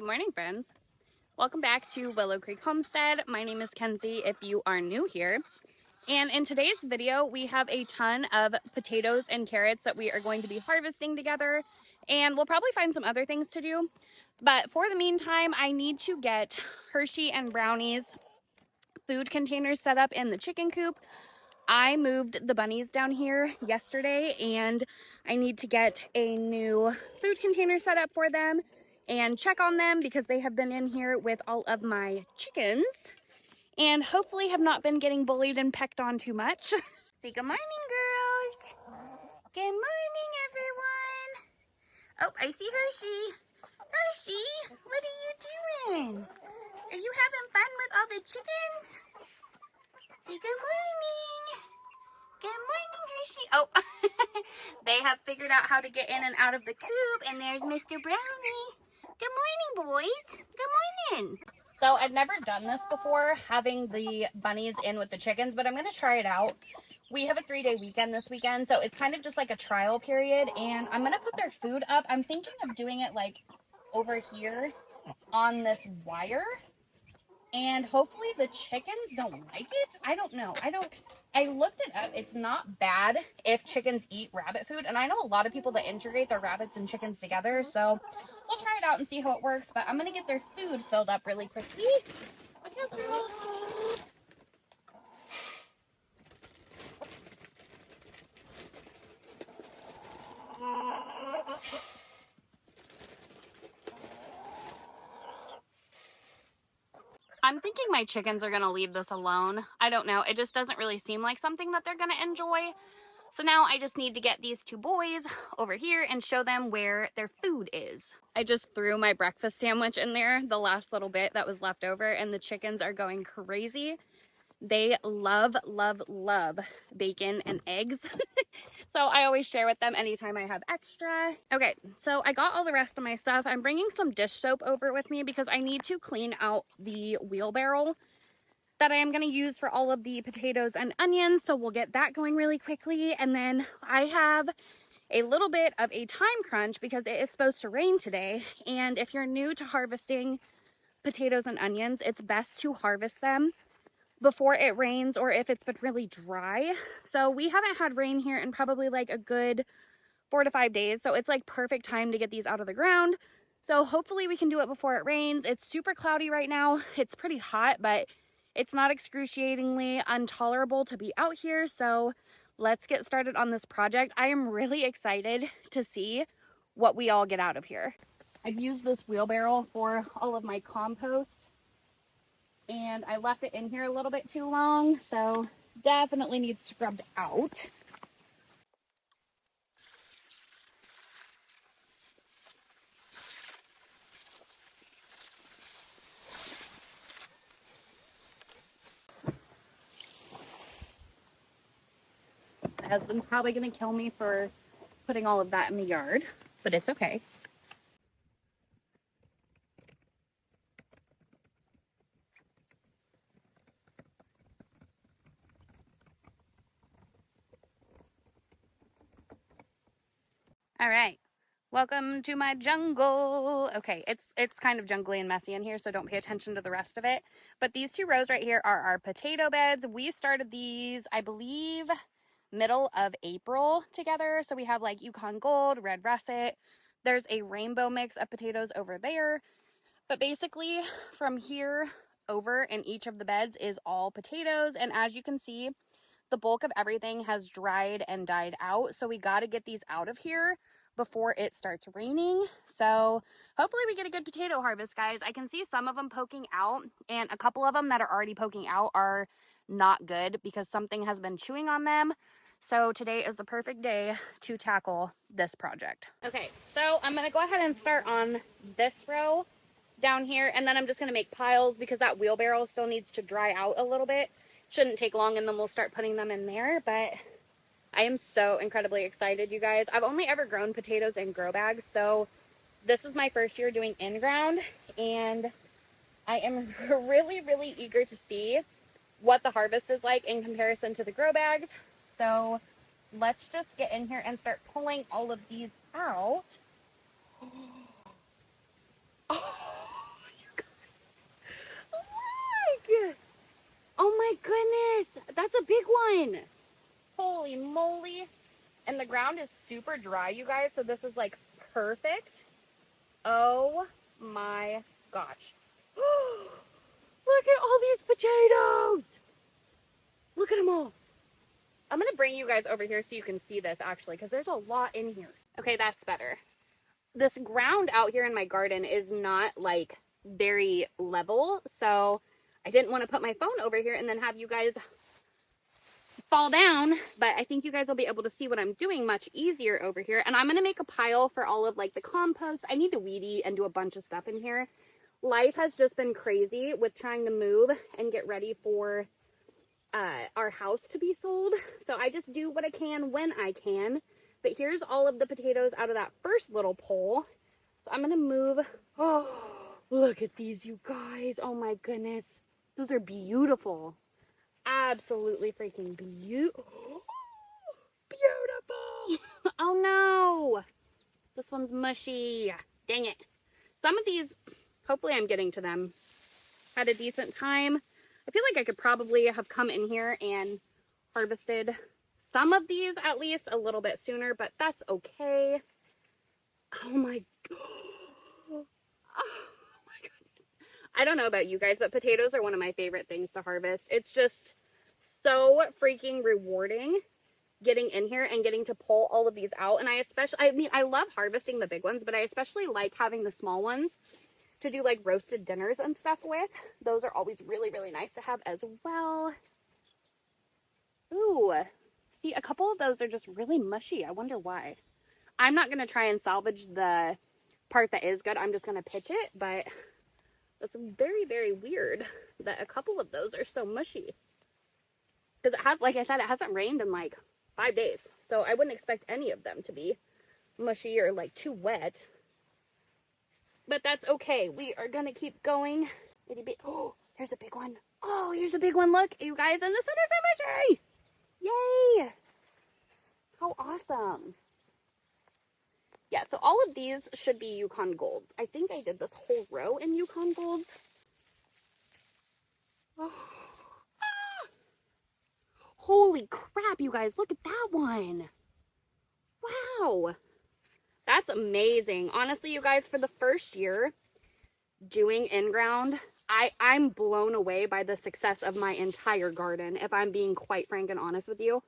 Good morning, friends. Welcome back to Willow Creek Homestead. My name is Kenzie if you are new here. And in today's video, we have a ton of potatoes and carrots that we are going to be harvesting together. And we'll probably find some other things to do. But for the meantime, I need to get Hershey and Brownie's food containers set up in the chicken coop. I moved the bunnies down here yesterday and I need to get a new food container set up for them and check on them because they have been in here with all of my chickens and hopefully have not been getting bullied and pecked on too much. Say good morning, girls. Good morning, everyone. Oh, I see Hershey. Hershey, what are you doing? Are you having fun with all the chickens? Say good morning. Good morning, Hershey. Oh, they have figured out how to get in and out of the coop, and there's Mr. Brownie. Good morning, boys. Good morning. So I've never done this before, having the bunnies in with the chickens, but I'm going to try it out. We have a 3-day weekend this weekend, so it's kind of just like a trial period, and I'm going to put their food up. I'm thinking of doing it like over here on this wire. And hopefully the chickens don't like it. I don't know. I looked it up. It's not bad if chickens eat rabbit food. And I know a lot of people that integrate their rabbits and chickens together. So we'll try it out and see how it works. But I'm going to get their food filled up really quickly. Watch out, girls. I'm thinking my chickens are going to leave this alone. I don't know. It just doesn't really seem like something that they're going to enjoy. So now I just need to get these two boys over here and show them where their food is. I just threw my breakfast sandwich in there, the last little bit that was left over, and the chickens are going crazy. They love, love, love bacon and eggs. So I always share with them anytime I have extra. Okay, so I got all the rest of my stuff. I'm bringing some dish soap over with me because I need to clean out the wheelbarrow that I am going to use for all of the potatoes and onions. So we'll get that going really quickly. And then I have a little bit of a time crunch because it is supposed to rain today. And if you're new to harvesting potatoes and onions, it's best to harvest them before it rains or if it's been really dry. So we haven't had rain here in probably like a good 4 to 5 days. So it's like perfect time to get these out of the ground. So hopefully we can do it before it rains. It's super cloudy right now. It's pretty hot, but it's not excruciatingly intolerable to be out here. So let's get started on this project. I am really excited to see what we all get out of here. I've used this wheelbarrow for all of my compost and I left it in here a little bit too long. So definitely needs scrubbed out. My husband's probably going to kill me for putting all of that in the yard, but it's okay. All right. Welcome to my jungle. Okay, it's kind of jungly and messy in here, so don't pay attention to the rest of it. But these two rows right here are our potato beds. We started these, I believe, middle of April together. So we have like Yukon Gold, Red Russet. There's a rainbow mix of potatoes over there. But basically from here over in each of the beds is all potatoes. And as you can see, the bulk of everything has dried and died out. So we got to get these out of here before it starts raining. So hopefully we get a good potato harvest, guys. I can see some of them poking out, and a couple of them that are already poking out are not good because something has been chewing on them. So today is the perfect day to tackle this project. Okay, so I'm gonna go ahead and start on this row down here, and then I'm just gonna make piles because that wheelbarrow still needs to dry out a little bit. Shouldn't take long, and then we'll start putting them in there. But I am so incredibly excited, you guys. I've only ever grown potatoes in grow bags, so this is my first year doing in-ground, and I am really, really eager to see what the harvest is like in comparison to the grow bags. So let's just get in here and start pulling all of these out. my goodness, that's a big one. Holy moly. And the ground is super dry, you guys, so this is like perfect. Oh my gosh. Look at all these potatoes. Look at them all. I'm gonna bring you guys over here so you can see this actually, because there's a lot in here. Okay, that's better. This ground out here in my garden is not like very level, so I didn't want to put my phone over here and then have you guys fall down, but I think you guys will be able to see what I'm doing much easier over here. And I'm going to make a pile for all of like the compost. I need to weed eat and do a bunch of stuff in here. Life has just been crazy with trying to move and get ready for our house to be sold. So I just do what I can when I can. But here's all of the potatoes out of that first little pole. So I'm going to move. Oh, look at these, you guys. Oh my goodness. Those are beautiful. Absolutely freaking beautiful. Oh no. This one's mushy. Dang it. Some of these, hopefully I'm getting to them at a decent time. I feel like I could probably have come in here and harvested some of these at least a little bit sooner, but that's okay. Oh my god. Oh my goodness. I don't know about you guys, but potatoes are one of my favorite things to harvest. It's just so freaking rewarding getting in here and getting to pull all of these out. And I love harvesting the big ones, but I especially like having the small ones to do like roasted dinners and stuff with. Those are always really, really nice to have as well. Ooh, see, a couple of those are just really mushy. I wonder why. I'm not going to try and salvage the part that is good. I'm just going to pitch it, but it's very, very weird that a couple of those are so mushy. Because it has, like I said, it hasn't rained in like 5 days. So I wouldn't expect any of them to be mushy or like too wet. But that's okay. We are going to keep going. Oh, here's a big one. Oh, here's a big one. Look, you guys. And this one is so mushy. Yay. How awesome. Yeah, so all of these should be Yukon Golds. I think I did this whole row in Yukon Golds. Oh. Ah. Holy crap, you guys. Look at that one. Wow. That's amazing. Honestly, you guys, for the first year doing in-ground, I'm blown away by the success of my entire garden, if I'm being quite frank and honest with you.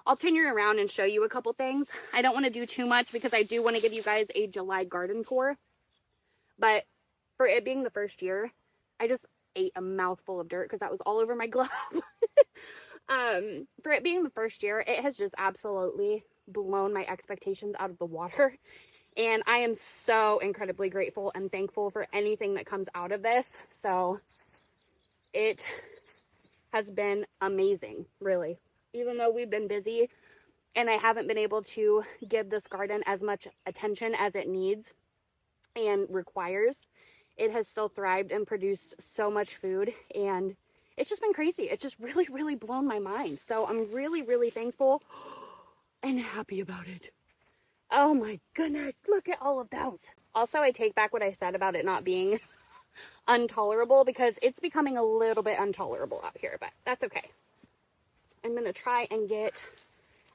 I'll turn you around and show you a couple things. I don't want to do too much because I do want to give you guys a July garden tour. But for it being the first year, I just ate a mouthful of dirt because that was all over my glove. For it being the first year, it has just absolutely blown my expectations out of the water. And I am so incredibly grateful and thankful for anything that comes out of this. So it has been amazing, really. Even though we've been busy and I haven't been able to give this garden as much attention as it needs and requires, it has still thrived and produced so much food. And it's just been crazy. It's just really, really blown my mind. So I'm really, really thankful and happy about it. Oh my goodness, look at all of those. Also, I take back what I said about it not being intolerable because it's becoming a little bit intolerable out here, but that's okay. I'm going to try and get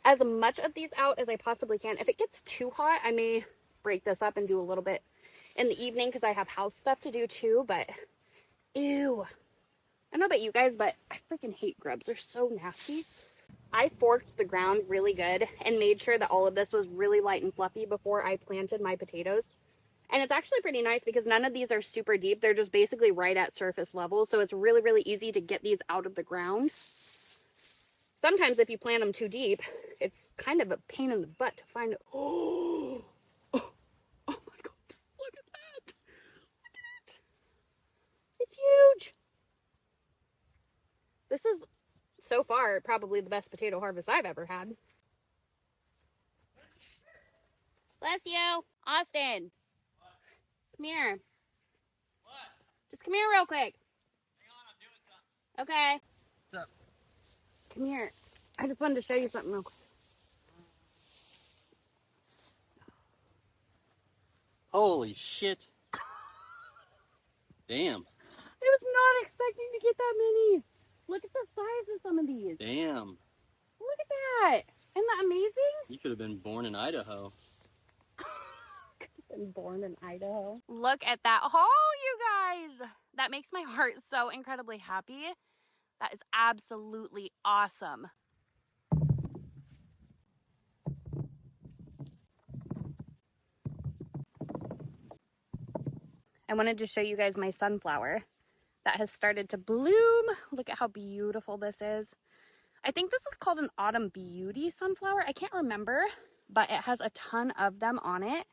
as much of these out as I possibly can. If it gets too hot, I may break this up and do a little bit in the evening because I have house stuff to do too, but ew. I don't know about you guys, but I freaking hate grubs. They're so nasty. I forked the ground really good and made sure that all of this was really light and fluffy before I planted my potatoes. And it's actually pretty nice because none of these are super deep. They're just basically right at surface level. So it's really, really easy to get these out of the ground. Sometimes if you plant them too deep, it's kind of a pain in the butt to find it. Oh my God. Look at that. Look at it. It's huge. This is, so far, probably the best potato harvest I've ever had. Bless you. Austin. What? Come here. What? Just come here real quick. Hang on, I'm doing something. Okay. What's up? Come here. I just wanted to show you something real quick. Holy shit. Damn. I was not expecting to get that many. Look at the size of some of these. Damn. Look at that. Isn't that amazing? You could have been born in Idaho. Been born in Idaho. Look at that hole, you guys. That makes my heart so incredibly happy. That is absolutely awesome. I wanted to show you guys my sunflower that has started to bloom. Look at how beautiful this is. I think this is called an autumn beauty sunflower. I can't remember, but it has a ton of them on it,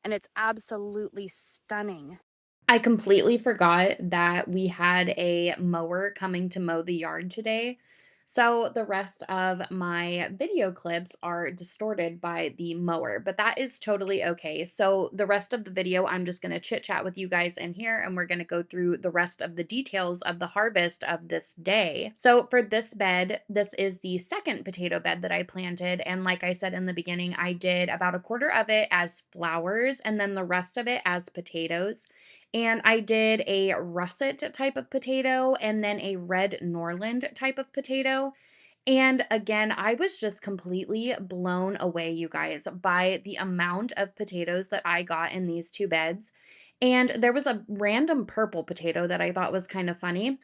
and it's absolutely stunning. I completely forgot that we had a mower coming to mow the yard today. So the rest of my video clips are distorted by the mower, but that is totally okay. So the rest of the video, I'm just going to chit chat with you guys in here, and we're going to go through the rest of the details of the harvest of this day. So for this bed, this is the second potato bed that I planted. And like I said in the beginning, I did about a quarter of it as flowers and then the rest of it as potatoes. And I did a russet type of potato and then a red Norland type of potato. And again, I was just completely blown away, you guys, by the amount of potatoes that I got in these two beds. And there was a random purple potato that I thought was kind of funny.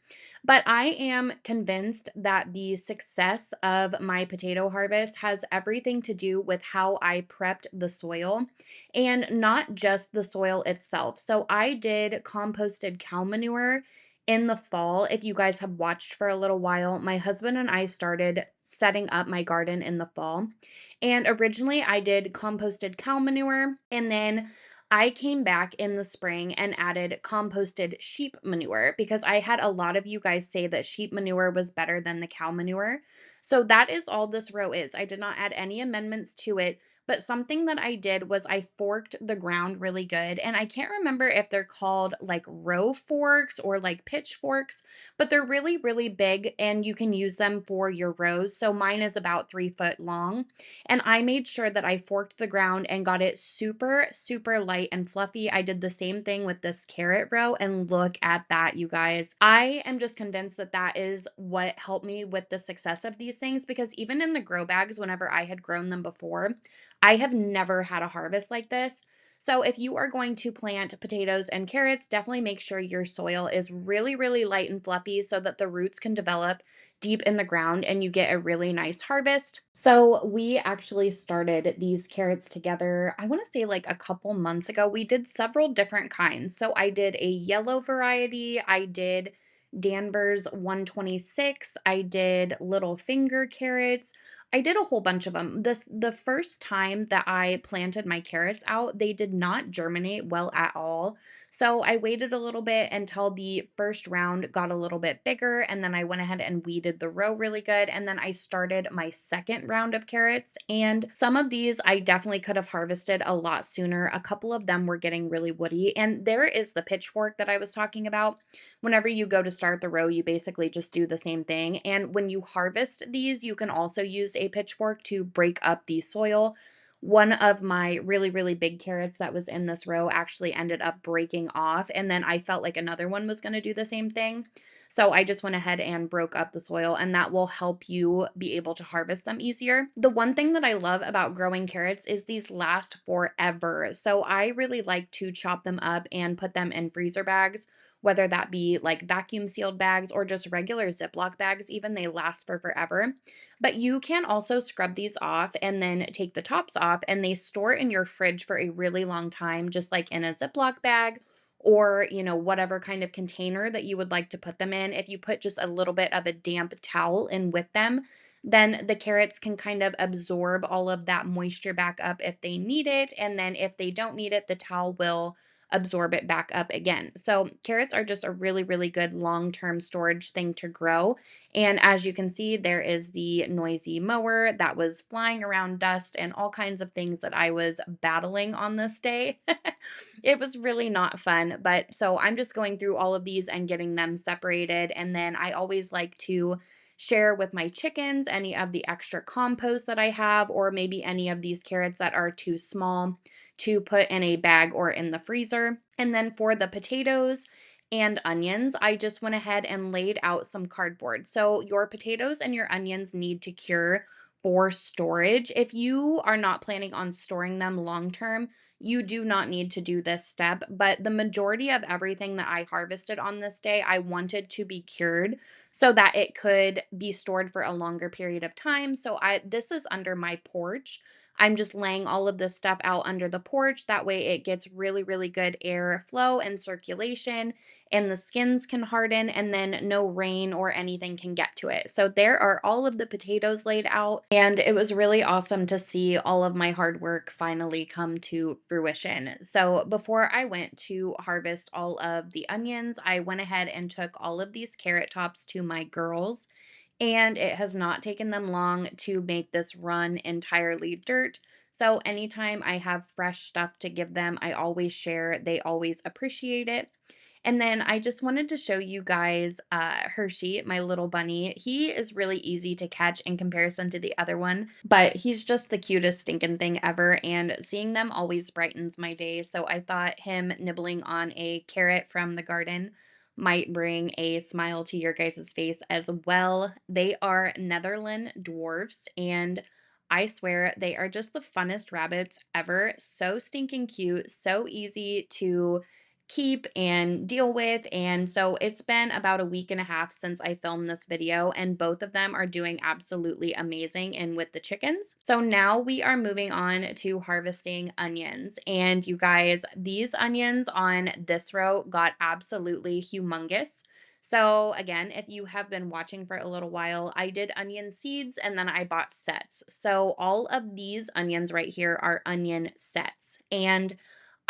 But I am convinced that the success of my potato harvest has everything to do with how I prepped the soil and not just the soil itself. So I did composted cow manure in the fall. If you guys have watched for a little while, my husband and I started setting up my garden in the fall. And originally I did composted cow manure, and then I came back in the spring and added composted sheep manure because I had a lot of you guys say that sheep manure was better than the cow manure. So that is all this row is. I did not add any amendments to it. But something that I did was I forked the ground really good. And I can't remember if they're called like row forks or like pitchforks, but they're really, really big and you can use them for your rows. So mine is about 3 foot long. And I made sure that I forked the ground and got it super, super light and fluffy. I did the same thing with this carrot row. And look at that, you guys. I am just convinced that that is what helped me with the success of these things because even in the grow bags, whenever I had grown them before, I have never had a harvest like this. So if you are going to plant potatoes and carrots, definitely make sure your soil is really, really light and fluffy so that the roots can develop deep in the ground and you get a really nice harvest. So we actually started these carrots together, I want to say like a couple months ago. We did several different kinds. So I did a yellow variety, I did Danvers 126, I did little finger carrots. I did a whole bunch of them. The first time that I planted my carrots out, they did not germinate well at all. So I waited a little bit until the first round got a little bit bigger, and then I went ahead and weeded the row really good. And then I started my second round of carrots. And some of these I definitely could have harvested a lot sooner. A couple of them were getting really woody. And there is the pitchfork that I was talking about. Whenever you go to start the row, you basically just do the same thing. And when you harvest these, you can also use a pitchfork to break up the soil. One of my really, really big carrots that was in this row actually ended up breaking off. And then I felt like another one was going to do the same thing. So I just went ahead and broke up the soil, and that will help you be able to harvest them easier. The one thing that I love about growing carrots is these last forever. So I really like to chop them up and put them in freezer bags, whether that be like vacuum sealed bags or just regular Ziploc bags, even they last for forever. But you can also scrub these off and then take the tops off, and they store in your fridge for a really long time, just like in a Ziploc bag or, whatever kind of container that you would like to put them in. If you put just a little bit of a damp towel in with them, then the carrots can kind of absorb all of that moisture back up if they need it. And then if they don't need it, the towel will absorb it back up again. So carrots are just a really, really good long-term storage thing to grow. And as you can see, there is the noisy mower that was flying around dust and all kinds of things that I was battling on this day. It was really not fun. But so I'm just going through all of these and getting them separated. And then I always like to share with my chickens any of the extra compost that I have, or maybe any of these carrots that are too small to put in a bag or in the freezer. And then for the potatoes and onions, I just went ahead and laid out some cardboard. So your potatoes and your onions need to cure for storage. If you are not planning on storing them long term, you do not need to do this step. But the majority of everything that I harvested on this day, I wanted to be cured so that it could be stored for a longer period of time. So this is under my porch. I'm just laying all of this stuff out under the porch. That way it gets really, really good air flow and circulation, and the skins can harden, and then no rain or anything can get to it. So there are all of the potatoes laid out, and it was really awesome to see all of my hard work finally come to fruition. So before I went to harvest all of the onions, I went ahead and took all of these carrot tops to my girls, and it has not taken them long to make this run entirely dirt. So anytime I have fresh stuff to give them, I always share. They always appreciate it. And then I just wanted to show you guys Hershey, my little bunny. He is really easy to catch in comparison to the other one, but he's just the cutest stinking thing ever. And seeing them always brightens my day. So I thought him nibbling on a carrot from the garden might bring a smile to your guys' face as well. They are Netherland dwarfs, and I swear they are just the funnest rabbits ever. So stinking cute, so easy to keep and deal with. And so it's been about a week and a half since I filmed this video, and both of them are doing absolutely amazing and with the chickens. So now we are moving on to harvesting onions. And you guys, these onions on this row got absolutely humongous. So again, if you have been watching for a little while, I did onion seeds and then I bought sets. So all of these onions right here are onion sets. And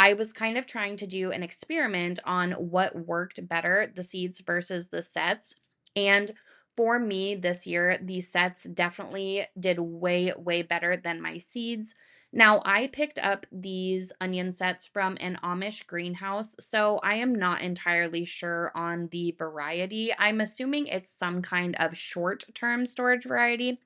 I was kind of trying to do an experiment on what worked better, the seeds versus the sets. And for me this year, the sets definitely did way, way better than my seeds. Now, I picked up these onion sets from an Amish greenhouse, so I am not entirely sure on the variety. I'm assuming it's some kind of short-term storage variety.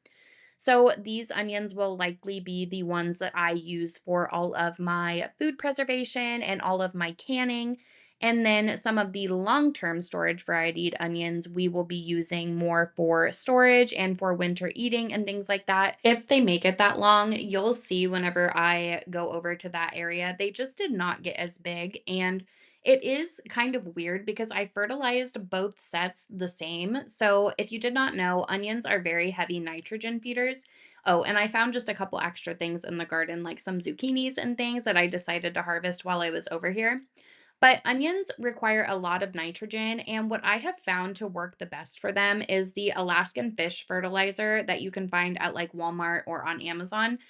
So these onions will likely be the ones that I use for all of my food preservation and all of my canning. And then some of the long-term storage varieted onions we will be using more for storage and for winter eating and things like that. If they make it that long, you'll see whenever I go over to that area, they just did not get as big. And it is kind of weird because I fertilized both sets the same. So, if you did not know, onions are very heavy nitrogen feeders. Oh, and I found just a couple extra things in the garden, like some zucchinis and things that I decided to harvest while I was over here. But onions require a lot of nitrogen, and what I have found to work the best for them is the Alaskan fish fertilizer that you can find at like Walmart or on Amazon.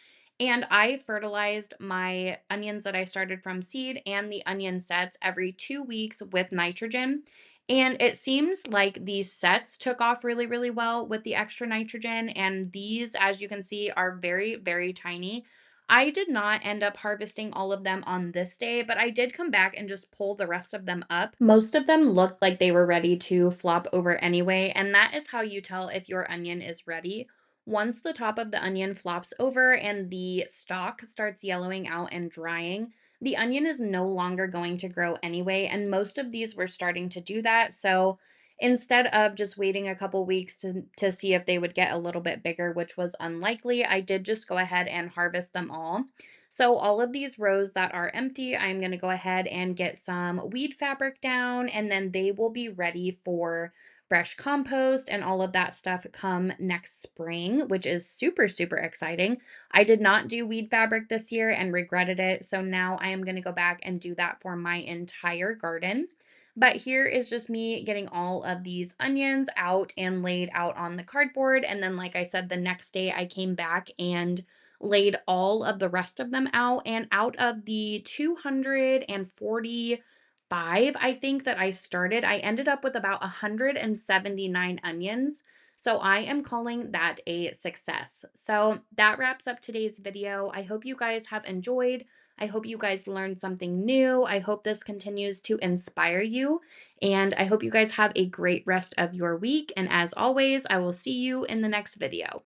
And I fertilized my onions that I started from seed and the onion sets every 2 weeks with nitrogen. And it seems like these sets took off really, really well with the extra nitrogen. And these, as you can see, are very, very tiny. I did not end up harvesting all of them on this day, but I did come back and just pull the rest of them up. Most of them looked like they were ready to flop over anyway, and that is how you tell if your onion is ready. Once the top of the onion flops over and the stalk starts yellowing out and drying, the onion is no longer going to grow anyway, and most of these were starting to do that. So instead of just waiting a couple weeks to see if they would get a little bit bigger, which was unlikely, I did just go ahead and harvest them all. So all of these rows that are empty, I'm going to go ahead and get some weed fabric down, and then they will be ready for fresh compost and all of that stuff come next spring, which is super, super exciting. I did not do weed fabric this year and regretted it. So now I am going to go back and do that for my entire garden. But here is just me getting all of these onions out and laid out on the cardboard. And then, like I said, the next day I came back and laid all of the rest of them out. And out of the 245, I think, that I started, I ended up with about 179 onions. So I am calling that a success. So that wraps up today's video. I hope you guys have enjoyed. I hope you guys learned something new. I hope this continues to inspire you. And I hope you guys have a great rest of your week. And as always, I will see you in the next video.